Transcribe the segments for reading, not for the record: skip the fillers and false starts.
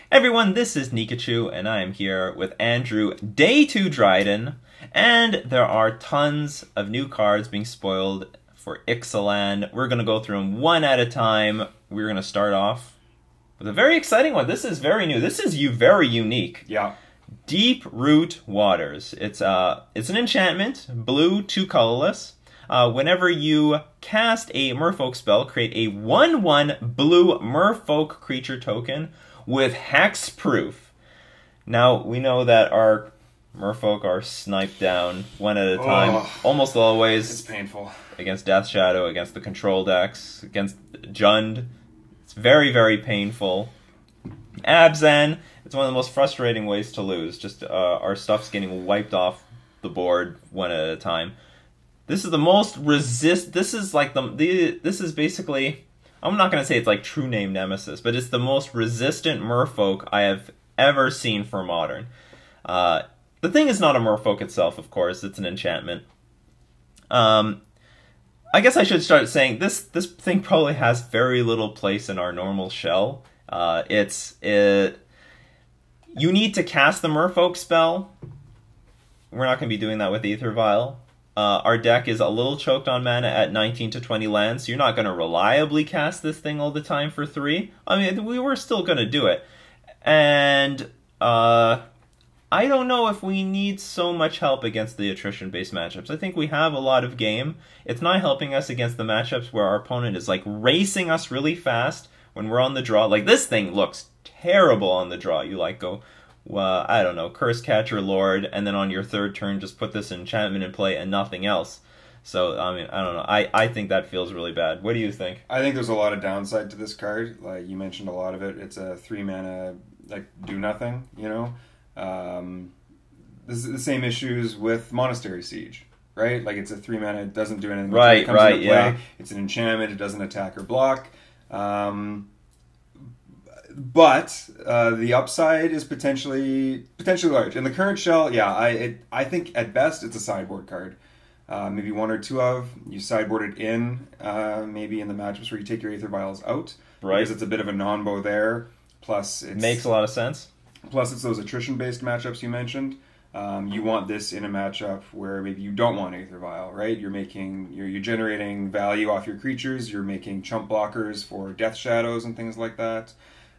Everyone, this is Nikachu, and I am here with Andrew, Day 2 Dryden, and there are tons of new cards being spoiled for Ixalan. We're going to go through them one at a time. We're going to start off with a very exciting one. This is very new. This is very unique. Yeah. Deeproot Waters. It's an enchantment, blue, 2 colorless. Whenever you cast a Merfolk spell, create a 1/1 blue Merfolk creature token with HEXPROOF. Now, we know that our Merfolk are sniped down one at a time, almost always. It's painful. Against Death Shadow, against the control decks, against Jund. It's very, very painful. Abzan, it's one of the most frustrating ways to lose. Just our stuff's getting wiped off the board one at a time. This is the most this is like this is basically, I'm not going to say it's like true name Nemesis, but it's the most resistant Merfolk I have ever seen for Modern. The thing is not a Merfolk itself, of course. It's an enchantment. I guess I should start saying this thing probably has very little place in our normal shell. You need to cast the Merfolk spell. We're not going to be doing that with Aether Vial. Our deck is a little choked on mana at 19 to 20 lands, so you're not going to reliably cast this thing all the time for 3. I mean, we were still going to do it. And I don't know if we need so much help against the attrition-based matchups. I think we have a lot of game. It's not helping us against the matchups where our opponent is like racing us really fast when we're on the draw. Like, this thing looks terrible on the draw. You like go, I don't know, Curse Catcher Lord, and then on your third turn just put this enchantment in play and nothing else. So, I mean, I don't know. I think that feels really bad. What do you think? I think there's a lot of downside to this card. Like, you mentioned a lot of it. It's a 3 mana, like, do nothing, you know? This is the same issues with Monastery Siege, right? Like, it's a 3 mana, it doesn't do anything. Right, it comes into play. Yeah. It's an enchantment, it doesn't attack or block. But the upside is potentially large. In the current shell, yeah, I think at best it's a sideboard card. Maybe 1 or 2 of. You sideboard it in, maybe in the matchups where you take your Aether Vials out. Right. Because it's a bit of a non-bow there. Plus, it makes a lot of sense. Plus, it's those attrition-based matchups you mentioned. You want this in a matchup where maybe you don't want Aether Vial, right? You're generating value off your creatures. You're making chump blockers for Death Shadows and things like that.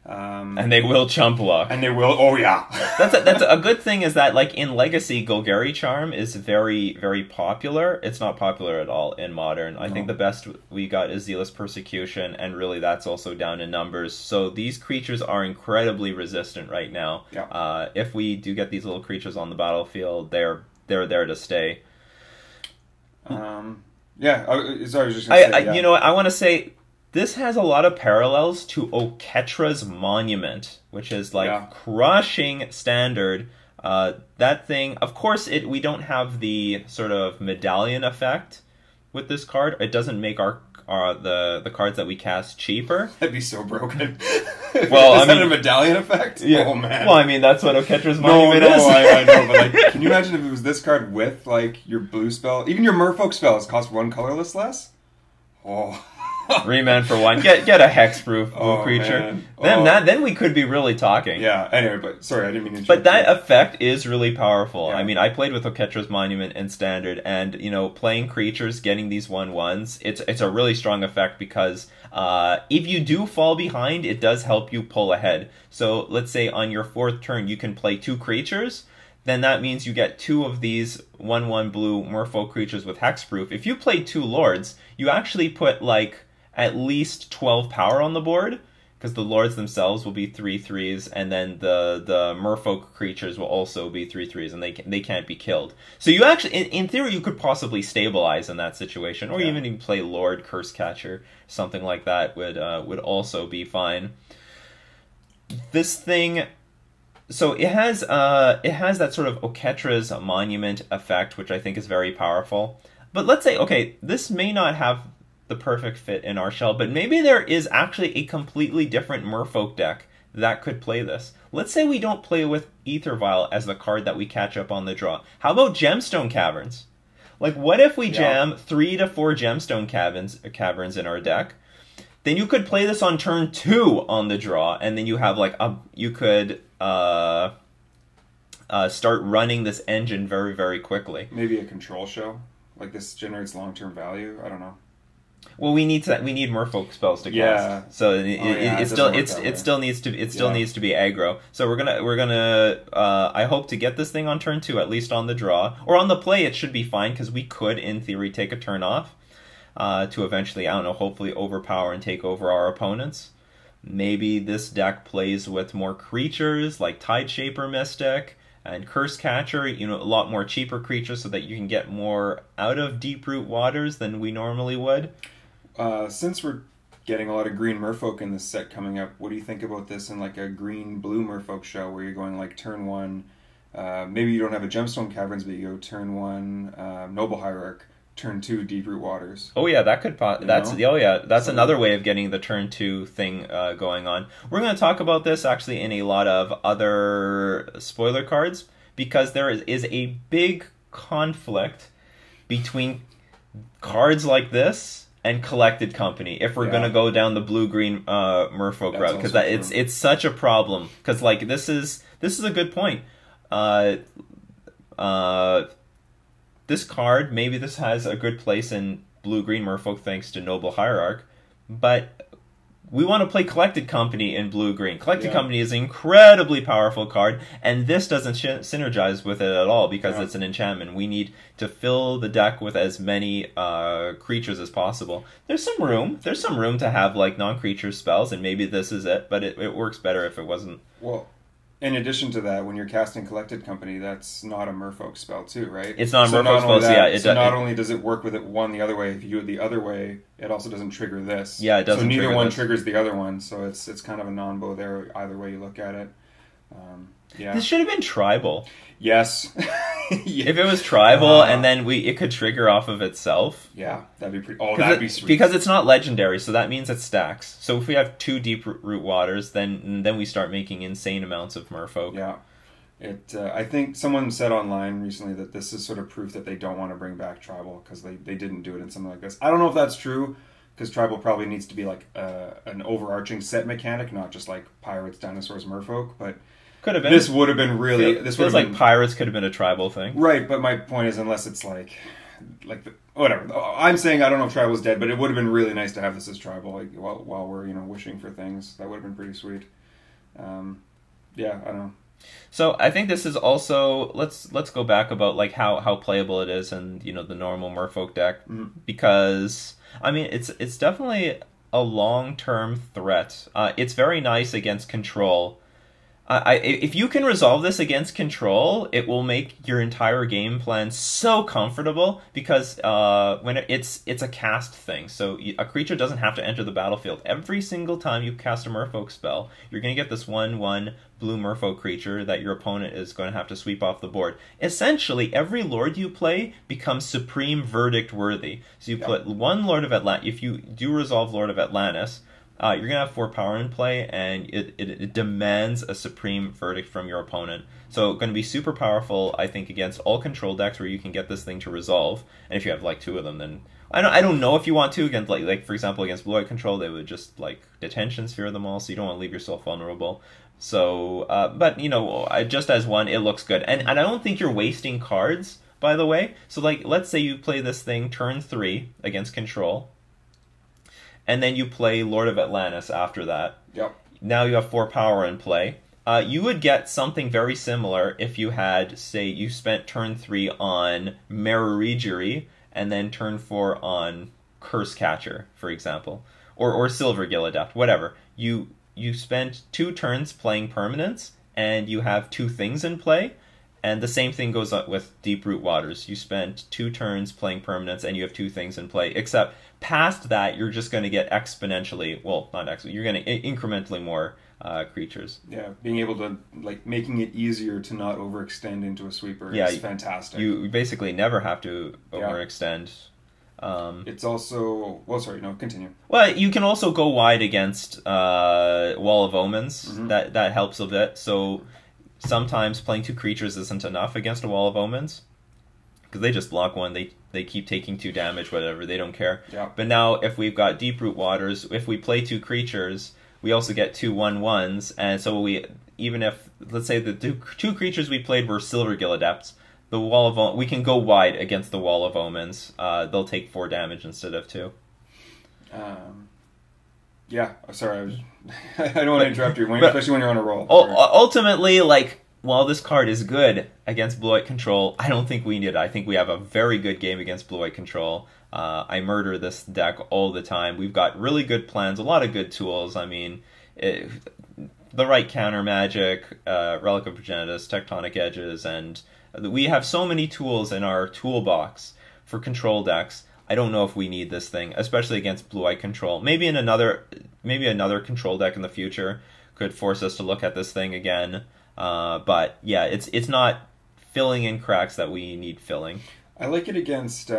And they will chump block. And they will, oh yeah. That's a good thing is that, like, in Legacy, Golgari Charm is very, very popular. It's not popular at all in Modern. I think the best we got is Zealous Persecution, and really that's also down in numbers. So these creatures are incredibly resistant right now. Yeah. If we do get these little creatures on the battlefield, they're there to stay. Yeah, sorry, I was just going to say, yeah. You know what, I want to say, this has a lot of parallels to Oketra's Monument, which is like crushing standard. That thing, of course, we don't have the sort of medallion effect with this card. It doesn't make the cards that we cast cheaper. That'd be so broken. Well, is that a medallion effect? Yeah. Oh man. Well, I mean, that's what Oketra's Monument is. I know, but like, can you imagine if it was this card with like your blue spell, even your Merfolk spells cost 1 colorless less? Oh. Remand for 1. Get a hexproof blue creature. Then we could be really talking. Yeah. Anyway, but sorry, I didn't mean to. But that effect is really powerful. Yeah. I mean, I played with Oketra's Monument in Standard, and you know, playing creatures, getting these 1/1s, it's a really strong effect because if you do fall behind, it does help you pull ahead. So let's say on your 4th turn you can play 2 creatures. Then that means you get 2 of these 1/1 blue Merfolk creatures with hexproof. If you play 2 lords, you actually put like at least 12 power on the board, because the lords themselves will be 3/3s, and then the Merfolk creatures will also be 3/3s, and they can't be killed. So you actually, in theory, you could possibly stabilize in that situation, or even play Lord Curse Catcher, something like that would also be fine. This thing, so it has that sort of Oketra's Monument effect, which I think is very powerful. But let's say, okay, this may not have the perfect fit in our shell, but maybe there is actually a completely different Merfolk deck that could play this. Let's say we don't play with Aether Vial as the card that we catch up on the draw. How about Gemstone Caverns? Like, what if we jam 3 to 4 Gemstone Caverns in our deck? then you could play this on turn 2 on the draw, and then you have like you could start running this engine very, very quickly. Maybe a control show, like this generates long-term value. I don't know. Well, we need Merfolk spells to cast, so it still needs to be aggro. So we're gonna I hope to get this thing on turn 2 at least on the draw, or on the play it should be fine because we could in theory take a turn off to eventually, I don't know, hopefully overpower and take over our opponents. Maybe this deck plays with more creatures like Tideshaper Mystic and Curse Catcher, a lot more cheaper creatures so that you can get more out of Deeproot Waters than we normally would. Since we're getting a lot of green Merfolk in this set coming up, what do you think about this in like a green-blue Merfolk show where you're going like turn 1, maybe you don't have a Gemstone Caverns, but you go turn 1 Noble Hierarch, turn 2 Deeproot Waters. Oh yeah, that could that's another way of getting the turn 2 thing going on. We're going to talk about this actually in a lot of other spoiler cards because there is a big conflict between cards like this and Collected Company if we're going to go down the blue-green Merfolk route, because it's such a problem, because like this is a good point. This card, maybe this has a good place in blue-green Merfolk thanks to Noble Hierarch, but we want to play Collected Company in blue-green. Collected Company is an incredibly powerful card, and this doesn't synergize with it at all because it's an enchantment. We need to fill the deck with as many creatures as possible. There's some room to have like non-creature spells, and maybe this is it, but it works better if it wasn't. Well, in addition to that, when you're casting Collected Company, that's not a Merfolk spell too, right? It's not a Merfolk spell, so not only does it work with it one the other way, if you do it the other way, it also doesn't trigger this. Yeah, it doesn't. So neither one triggers the other one, so it's kind of a non-bow there, either way you look at it. This should have been tribal. Yes. If it was tribal and then it could trigger off of itself. Yeah, that'd be pretty. Oh, that'd be sweet. Because it's not legendary, so that means it stacks. So if we have 2 Deeproot Waters, then we start making insane amounts of Merfolk. Yeah. I think someone said online recently that this is sort of proof that they don't want to bring back tribal because they didn't do it in something like this. I don't know if that's true, because tribal probably needs to be like an overarching set mechanic, not just like pirates, dinosaurs, Merfolk, but could have been. This would have been really. This feels like pirates could have been a tribal thing, right? But my point is, unless it's whatever. I'm saying I don't know if tribal's dead, but it would have been really nice to have this as tribal, like while we're wishing for things. That would have been pretty sweet. Yeah, I don't know. So I think this is also let's go back about like how playable it is and the normal Merfolk deck, because I mean it's definitely a long-term threat. It's very nice against control. If you can resolve this against control, it will make your entire game plan so comfortable, because when it's a cast thing, so a creature doesn't have to enter the battlefield. Every single time you cast a Merfolk spell, you're going to get this 1/1 blue Merfolk creature that your opponent is going to have to sweep off the board. Essentially, every Lord you play becomes Supreme Verdict worthy. So you put one Lord of Atlantis. If you do resolve Lord of Atlantis, you're going to have 4 power in play, and it demands a Supreme Verdict from your opponent. So going to be super powerful, I think, against all control decks where you can get this thing to resolve. And if you have like 2 of them, then I don't know if you want to against like for example against blue-white control, they would just like detention sphere them all, so you don't want to leave yourself vulnerable. So, but just as one, it looks good, and I don't think you're wasting cards, by the way. So like, let's say you play this thing turn 3 against control, and then you play Lord of Atlantis after that. Yep. Now you have 4 power in play. You would get something very similar if you had, say, you spent turn 3 on Meregery and then turn 4 on Curse Catcher, for example, or Silver Gilladept, whatever. You spent 2 turns playing permanents, and you have 2 things in play. And the same thing goes up with Deeproot Waters. You spent 2 turns playing permanents, and you have 2 things in play. Except past that, you're just going to get exponentially, well, not exponentially, you're going to incrementally more creatures. Yeah, being able to, like, making it easier to not overextend into a sweeper is fantastic. You basically never have to overextend. It's also, well, sorry, no, continue. Well, you can also go wide against Wall of Omens. That helps a bit. So sometimes playing 2 creatures isn't enough against a Wall of Omens. because they just block one. They keep taking 2 damage, whatever. They don't care. Yeah. But now, if we've got Deeproot Waters, if we play 2 creatures, we also get 2 1/1s, and so even if, let's say the 2 creatures we played were Silvergill Adepts, the we can go wide against the Wall of Omens. They'll take 4 damage instead of 2. Yeah, sorry, I don't want to interrupt you, especially when you're on a roll. Ultimately, like, while this card is good against Blue-White Control, I don't think we need it. I think we have a very good game against Blue-White Control. I murder this deck all the time. We've got really good plans, a lot of good tools. I mean, the right counter magic, Relic of Progenitus, Tectonic Edges, and we have so many tools in our toolbox for control decks. I don't know if we need this thing, especially against Blue-White Control. Maybe another control deck in the future could force us to look at this thing again. But yeah, it's not filling in cracks that we need filling. I like it against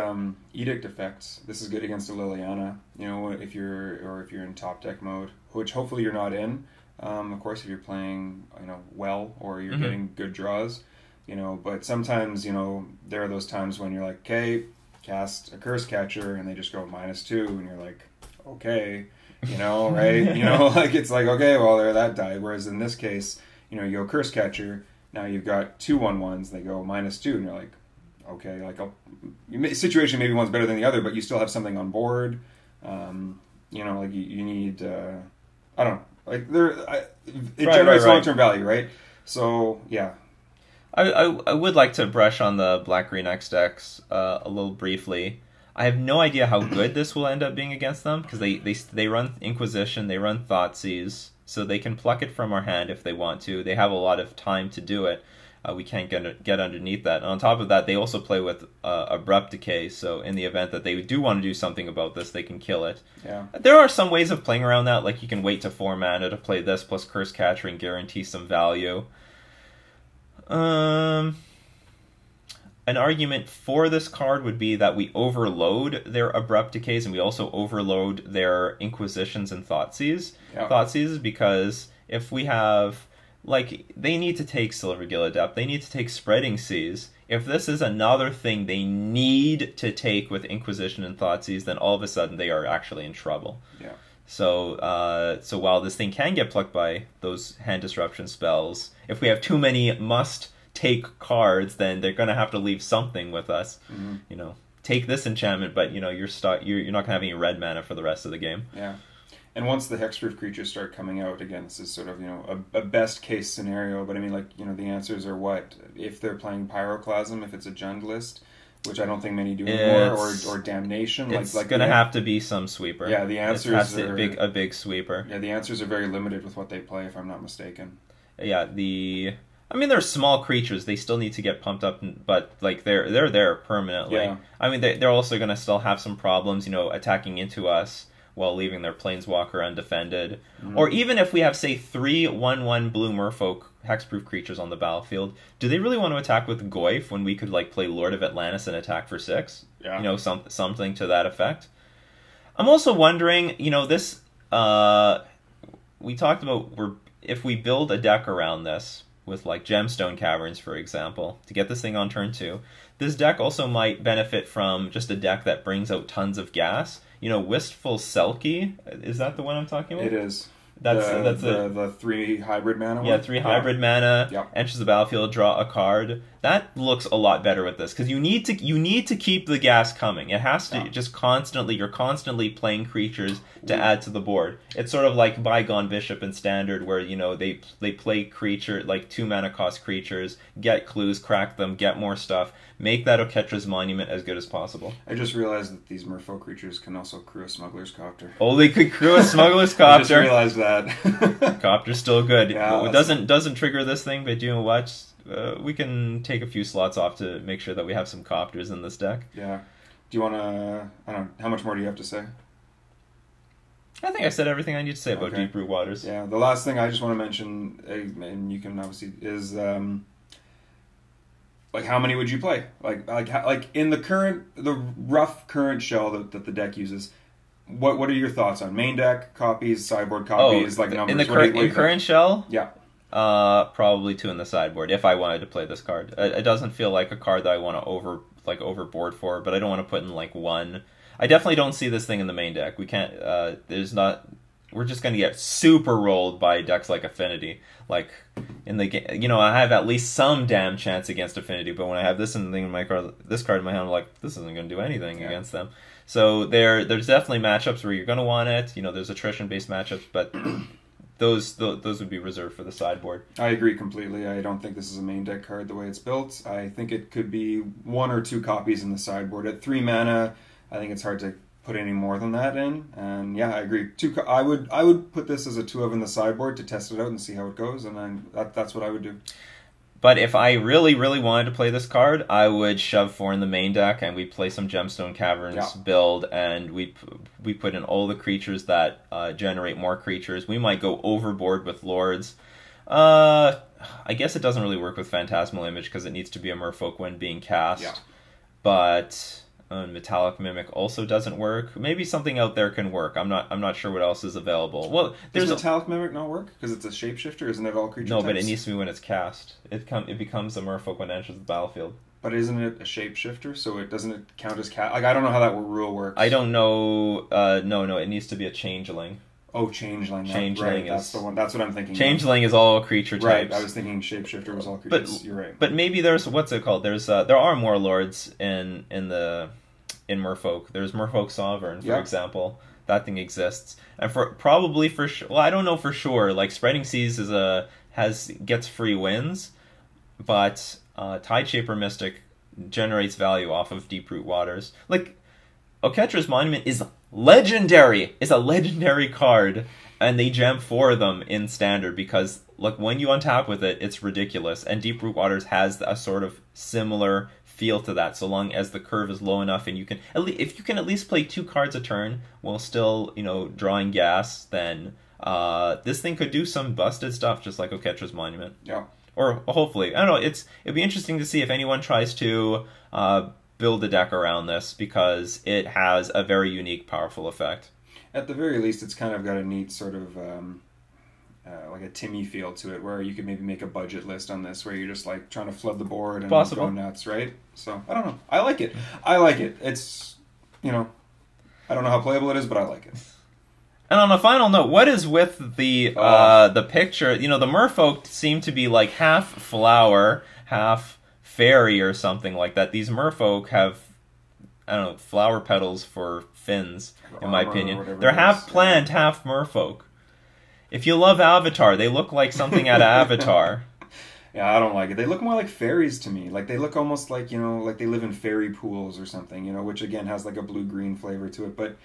Edict effects. This is good against a Liliana. You know, if you're in top deck mode, which hopefully you're not in. Of course, if you're playing, well, or you're getting good draws, But sometimes, there are those times when you're like, okay, cast a Curse Catcher, and they just go -2, and you're like, okay, right? Like it's like, okay, well, there that died. Whereas in this case, you go Curse Catcher. Now you've got 2 1/1s. They go -2, and you're like, okay, like situation maybe one's better than the other, but you still have something on board. Like you need, I don't know, like it generates long-term value, right? So yeah. I would like to brush on the Black-Green X decks a little briefly. I have no idea how good this will end up being against them, because they run Inquisition, they run Thoughtseize, so they can pluck it from our hand if they want to. They have a lot of time to do it. We can't get underneath that. And on top of that, they also play with Abrupt Decay, so in the event that they do want to do something about this, they can kill it. Yeah. There are some ways of playing around that, like you can wait to 4 mana to play this plus Curse Catcher and guarantee some value. An argument for this card would be that we overload their Abrupt Decays, and we also overload their Inquisitions and Thoughtseize. Yeah. Thoughtseize, because if we have, like, they need to take Silvergill Adept, they need to take Spreading Seas. If this is another thing they need to take with Inquisition and Thoughtseize, then all of a sudden they are actually in trouble. Yeah. So while this thing can get plucked by those hand disruption spells, if we have too many must-take cards, then they're going to have to leave something with us. Mm-hmm. Take this enchantment, but you're stuck. You're not going to have any red mana for the rest of the game. Yeah. And once the hexproof creatures start coming out, again, this is sort of, a best-case scenario. But I mean, the answers are what? If they're playing Pyroclasm, if it's a Jund list, which I don't think many do anymore, or Damnation. It's going to have to be some sweeper. Yeah, the answers are... a big sweeper. Yeah, the answers are very limited with what they play, if I'm not mistaken. Yeah, they're small creatures. They still need to get pumped up, but they're there permanently. Yeah. I mean, they're also going to still have some problems, attacking into us while leaving their Planeswalker undefended. Mm-hmm. Or even if we have, say, 3 1/1 blue Merfolk hexproof creatures on the battlefield, do they really want to attack with Goyf when we could play Lord of Atlantis and attack for 6? Yeah. Something to that effect. I'm also wondering, this we talked about if we build a deck around this with Gemstone Caverns, for example, to get this thing on turn 2, this deck also might benefit from just a deck that brings out tons of gas. Wistful Selkie, is that the one I'm talking about? It is. That's the 3 hybrid mana one? Yeah, 3 hybrid mana, yeah. Enters the battlefield, draw a card. That looks a lot better with this, because you need to keep the gas coming. It has to just you're constantly playing creatures to add to the board. It's sort of like Bygone Bishop in Standard, where, they play creature, 2 mana cost creatures, get clues, crack them, get more stuff, make that Oketra's Monument as good as possible. I just realized that these Merfolk creatures can also crew a Smuggler's Copter. Oh, they could crew a Smuggler's Copter. I just realized that. Copter's still good. Yeah, it doesn't trigger this thing, but what? We can take a few slots off to make sure that we have some Copters in this deck. Yeah. Do you want to... I don't know. How much more do you have to say? I think I said everything I need to say about Deeproot Waters. Yeah. The last thing I just want to mention, and you can obviously, is... how many would you play? In the rough current shell that the deck uses, what are your thoughts on main deck copies, sideboard copies, numbers? In the current shell? Yeah. Probably 2 in the sideboard if I wanted to play this card. It doesn't feel like a card that I want to like overboard for, but I don't want to put in like one. I definitely don't see this thing in the main deck. We can't. There's not. We're just going to get super rolled by decks like Affinity. Like in the game, you know, I have at least some damn chance against Affinity, but when I have this in my card, this card in my hand, I'm like, this isn't going to do anything against them. So there's definitely matchups where you're going to want it. You know, there's attrition based matchups, but those would be reserved for the sideboard. I agree completely. I don't think this is a main deck card the way it's built. I think it could be 1 or 2 copies in the sideboard at 3 mana. I think it's hard to put any more than that in, and yeah, I agree. I would put this as a 2 of in the sideboard to test it out and see how it goes, and then that's what I would do. But if I really wanted to play this card, I would shove 4 in the main deck, and we play some Gemstone Caverns build, and we put in all the creatures that generate more creatures. We might go overboard with Lords. I guess it doesn't really work with Phantasmal Image because it needs to be a Merfolk when being cast. But Metallic Mimic also doesn't work. Maybe something out there can work. I'm not sure what else is available. Well, does Metallic Mimic not work because it's a shapeshifter? Isn't it all creature types? No, but it needs to be when it's cast. It becomes a Merfolk when it enters the battlefield. But isn't it a shapeshifter? So it doesn't count as cast. Like, I don't know how that rule works. I don't know. No, it needs to be a changeling. Oh, Changeling. Changeling right, that's the one. That's what I'm thinking. Changeling is all creature types. Right, I was thinking Shapeshifter was all creatures. But you're right. But maybe there's what's it called? There are more lords in Merfolk. There's Merfolk Sovereign, for example. That thing exists, and I don't know for sure. Like Spreading Seas gets free wins, but Tideshaper Mystic generates value off of Deeproot Waters. Like Oketra's Monument is legendary. It's a legendary card, and they jam 4 of them in Standard because like when you untap with it, it's ridiculous. And Deeproot Waters has a sort of similar feel to that, so long as the curve is low enough and you can if you can at least play 2 cards a turn while still, you know, drawing gas, then this thing could do some busted stuff just like Oketra's Monument. Yeah. Or hopefully, I don't know. It'd be interesting to see if anyone tries to build a deck around this because it has a very unique, powerful effect. At the very least, it's kind of got a neat sort of like a Timmy feel to it, where you could maybe make a budget list on this, where you're just like trying to flood the board and go nuts, right? So I don't know. I like it. It's, you know, I don't know how playable it is, but I like it. And on a final note, what is with the picture? You know, the Merfolk seem to be like half flower, half fairy, or something like that. These Merfolk have, I don't know, flower petals for fins, in my opinion. They're half plant, half Merfolk. If you love Avatar, they look like something out of Avatar. Yeah, I don't like it. They look more like fairies to me. Like, they look almost like, you know, like they live in fairy pools or something, you know, which again has like a blue-green flavor to it. But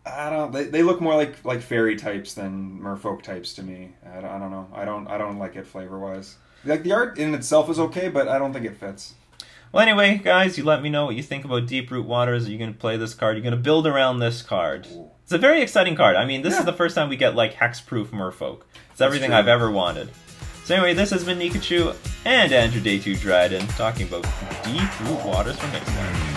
I don't. They look more like fairy types than Merfolk types to me. I don't know. I don't like it flavor-wise. Like, the art in itself is okay, but I don't think it fits. Well, anyway, guys, you let me know what you think about Deeproot Waters. Are you going to play this card? You're going to build around this card. Ooh. It's a very exciting card. I mean, this is the first time we get, like, Hexproof Merfolk. It's everything I've ever wanted. So anyway, this has been Nikachu and Andrew Day 2 Dryden talking about Deeproot Waters from Ixalan.